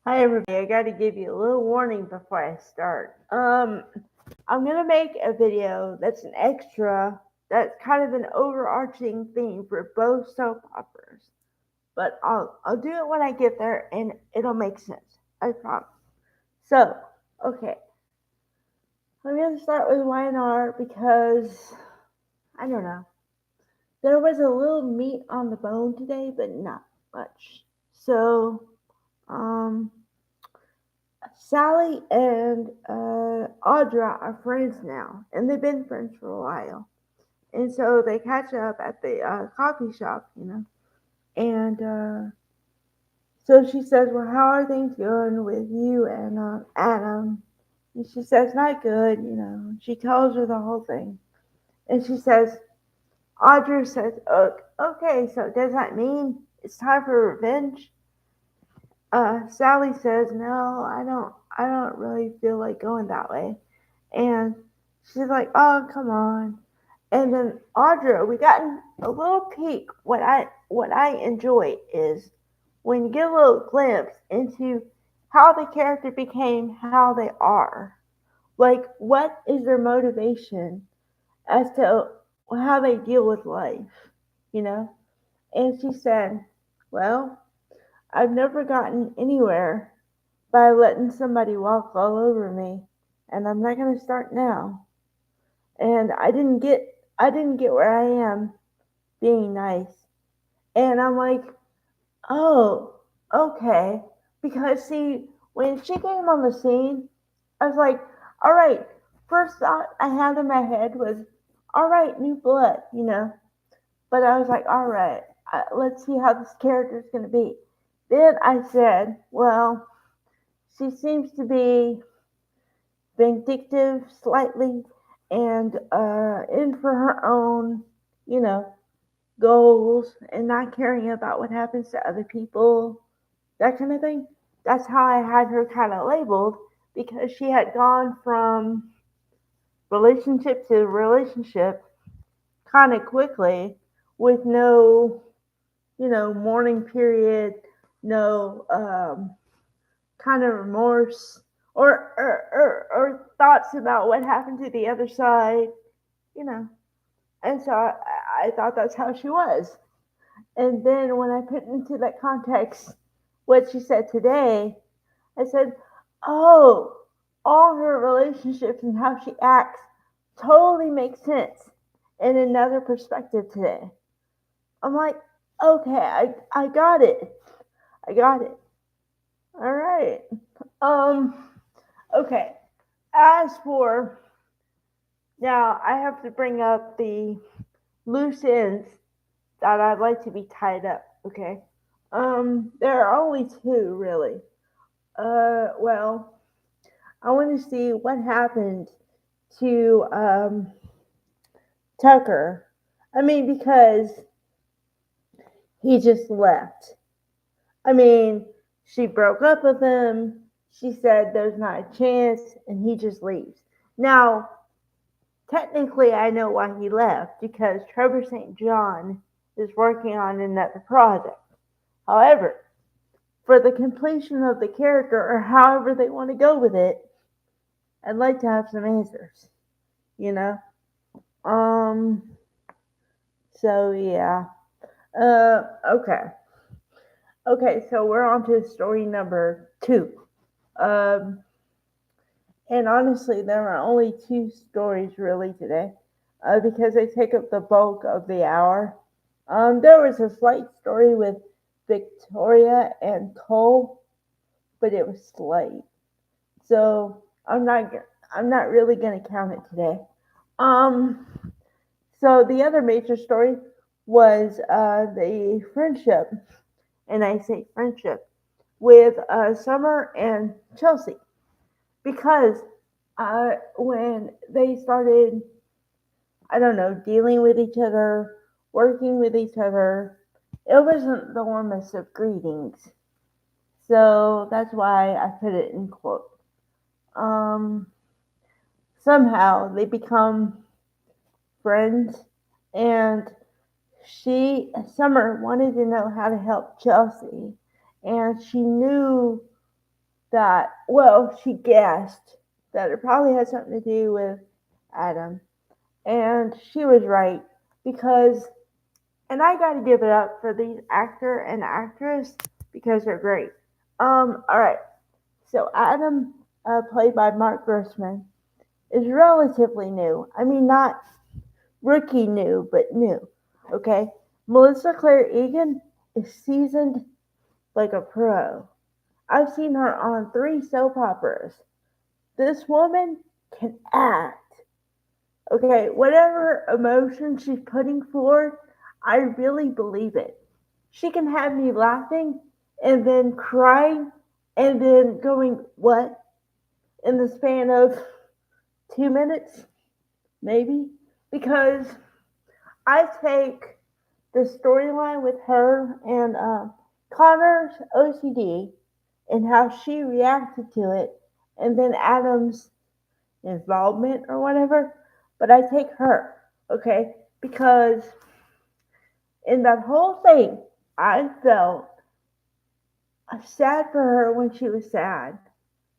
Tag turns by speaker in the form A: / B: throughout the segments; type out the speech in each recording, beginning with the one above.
A: Hi everybody, I gotta give you a little warning before I start. I'm gonna make a video that's an extra, that's kind of an overarching theme for both soap operas. But I'll do it when I get there and it'll make sense. I promise. So, okay. I'm gonna start with YNR because I don't know. There was a little meat on the bone today, but not much. So, um Sally and Audra are friends now, and they've been friends for a while. And so they catch up at the coffee shop. And so she says, "Well, how are things going with you and Adam?" And she says, "Not good." She tells her the whole thing. And she says, Audra says, "Oh, okay, so does that mean it's time for revenge?" Sally says, "No, I don't really feel like going that way." And she's like, "Oh, come on." And then Audra, we got a little peek. What I enjoy is when you get a little glimpse into how the character became how they are. Like, what is their motivation as to how they deal with life, you know? And she said, "Well, I've never gotten anywhere by letting somebody walk all over me, and I'm not going to start now. And I didn't get where I am being nice." And I'm like, "Oh, okay." Because see, when she came on the scene, I was like, "All right." First thought I had in my head was, "All right, new blood." But I was like, "All right, let's see how this character is going to be." Then I said, "Well, she seems to be vindictive slightly and in for her own, you know, goals and not caring about what happens to other people, that kind of thing." That's how I had her kind of labeled because she had gone from relationship to relationship kind of quickly with no, mourning period, no kind of remorse or thoughts about what happened to the other side, you know. And so I thought that's how she was. And then when I put into that context what she said today, I said, "Oh, all her relationships and how she acts totally makes sense in another perspective today." I'm like, "Okay, I got it. I got it. All right." Um, okay. As for now, I have to bring up the loose ends that I'd like to be tied up. Okay. There are only two really. Well, I want to see what happened to Tucker. I mean, because he just left. I mean, she broke up with him. She said there's not a chance, and he just leaves. Now, technically, I know why he left because Trevor St. John is working on another project. However, for the completion of the character or however they want to go with it, I'd like to have some answers, you know? Um, so yeah. Okay. Okay, so we're on to story number two. Um, and honestly, there are only two stories really today because they take up the bulk of the hour. There was a slight story with Victoria and Cole, but it was slight. So I'm not really gonna count it today. Um, so the other major story was the friendship, and I say friendship with Summer and Chelsea because when they started, I don't know, dealing with each other, working with each other, it wasn't the warmest of greetings. So that's why I put it in quote. Um, Somehow they become friends, and Summer wanted to know how to help Chelsea, and she knew that, well, she guessed that it probably had something to do with Adam. And she was right because, and I got to give it up for these actor and actress because they're great. All right. So Adam, played by Mark Grossman, is relatively new. I mean, not rookie new, but new. Okay. Melissa Claire Egan is seasoned like a pro. I've seen her on 3 soap operas. This woman can act. Okay, whatever emotion she's putting forth, I really believe it. She can have me laughing and then crying and then going, what? In the span of 2 minutes, maybe? Because I take the storyline with her and Connor's OCD and how she reacted to it, and then Adam's involvement or whatever. But I take her, okay? Because in that whole thing, I felt sad for her when she was sad,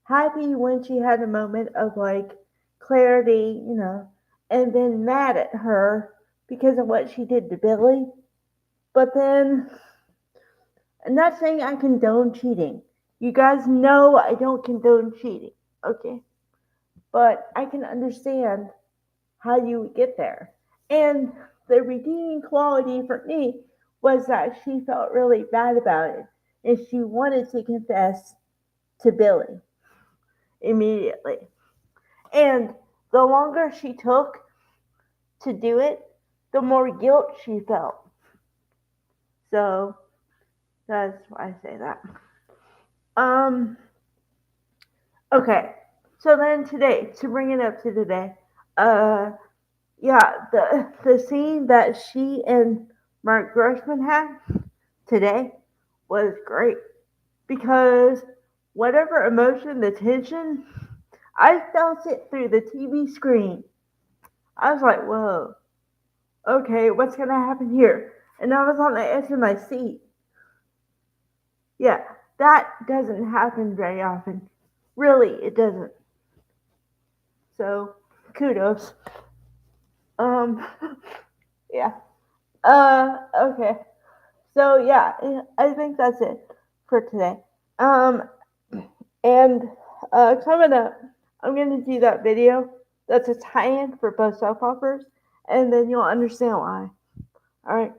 A: happy when she had a moment of like clarity, and then mad at her because of what she did to Billy. But then, I'm not saying I condone cheating. You guys know I don't condone cheating, okay? But I can understand how you would get there. And the redeeming quality for me was that she felt really bad about it and she wanted to confess to Billy immediately. And the longer she took to do it, the more guilt she felt. So that's why I say that. Okay. So then today, to bring it up to today, yeah, the scene that she and Mark Grossman had today was great because whatever emotion, the tension, I felt it through the TV screen. I was like, whoa, okay, what's gonna happen here? And I was on the edge of my seat. Yeah, that doesn't happen very often. Really, it doesn't. So, kudos. Um, yeah. Okay. So yeah, I think that's it for today. Um, and coming up, I'm gonna do that video that's a tie-in for both soap operas, and then you'll understand why. All right,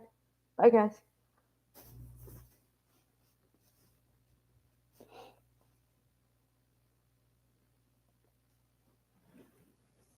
A: bye guys.